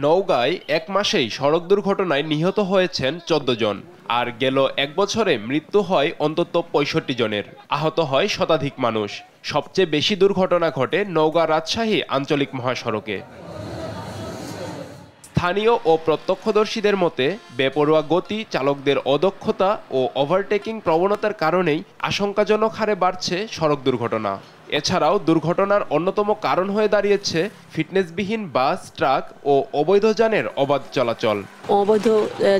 নওগাঁয় এক মাসেই সড়ক দুর্ঘটনায় নিহত হয়েছেন ১৪ জন, আর গেল এক বছরে মৃত্যু হয় অন্তত ৬৫ জনের, আহত হয় শতাধিক মানুষ। সবচেয়ে বেশি দুর্ঘটনা ঘটে নওগাঁ রাজশাহী আঞ্চলিক মহাসড়কে। স্থানীয় ও প্রত্যক্ষদর্শীদের মতে, বেপরোয়া গতি, চালকদের অদক্ষতা ও ওভারটেকিং প্রবণতার কারণেই আশঙ্কাজনক হারে বাড়ছে সড়ক দুর্ঘটনা। এছাড়াও দুর্ঘটনার অন্যতম কারণ হয়ে দাঁড়িয়েছে ফিটনেসবিহীন বাস, ট্রাক ও অবৈধ যানের অবাধ চলাচল। অবৈধ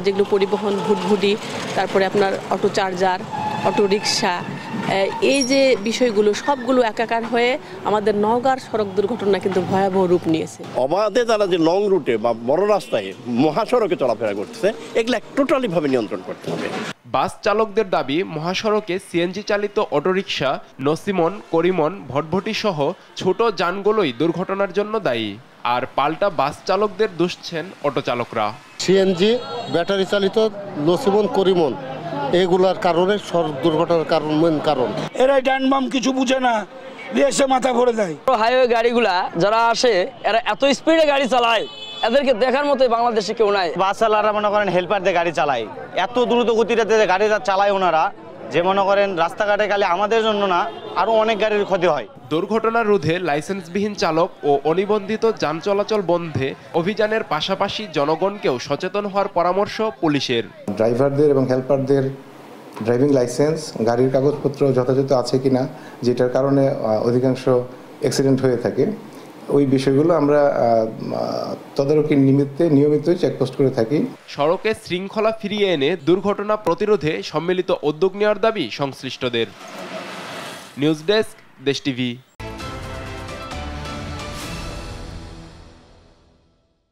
যেগুলো পরিবহন, ভুটভুটি, তারপরে আপনার অটো চার্জার, অটো রিক্সা, এই যে বিষয়গুলো সবগুলো একাকার হয়ে আমাদের নওগাঁর সড়ক দুর্ঘটনা কিন্তু ভয়াবহ রূপ নিয়েছে। অবাধে তারা যে লং রুটে বা বড় রাস্তায় মহাসড়কে চলাফেরা করতেছে, এগুলো টোটালি ভাবে নিয়ন্ত্রণ করতে হবে। বাস চালকদের দাবি, মহাসড়কে সিএনজি চালিত অটোরিকশা, নসিমন, করিমন, ভটভটি সহ ছোট যানগুলোই দুর্ঘটনার জন্য দায়ী। আর পাল্টা বাস চালকদের দুষছেন অটো চালকরা। সিএনজি, ব্যাটারি চালিত নসিমন, করিমন এগুলার কারণে সড়ক দুর্ঘটনার কারণ এরাই ডান বাম কিছু বুঝে না, এসে মাথা ভরে দেয়। হাইওয়ে গাড়িগুলা যারা আসে এরা এত স্পিডে গাড়ি চালায়, এদেরকে দেখার মতোই বাংলাদেশে কেউ নাই। বাস চালারা মনে করেন হেল্পার দিয়ে গাড়ি চালায়, এত দ্রুত গতিতে গাড়ি চালায় ওনারা, যে মনে করেন রাস্তাঘাটে গেলে আমাদের জন্য না আরো অনেক গাড়ির ক্ষতি হয়। দুর্ঘটনা রোধে লাইসেন্সবিহীন চালক ও অনিবন্ধিত যান চলাচল বন্ধে অভিযানের পাশাপাশি জনগণকেও সচেতন হওয়ার পরামর্শ পুলিশের। ড্রাইভারদের এবং হেল্পারদের ড্রাইভিং লাইসেন্স, গাড়ির কাগজপত্র যথাযথ আছে কিনা, যেটার কারণে অধিকাংশ অ্যাক্সিডেন্ট হয়ে থাকে, ওই বিষয়গুলো আমরা তদারকি নিমিত্তে নিয়মিতই চেকপোস্ট করে থাকি। সড়কে শৃঙ্খলা ফিরিয়ে এনে দুর্ঘটনা প্রতিরোধে সম্মিলিত উদ্যোগ নেওয়ার দাবি সংশ্লিষ্টদের। নিউজ ডেস্ক, দেশ টিভি।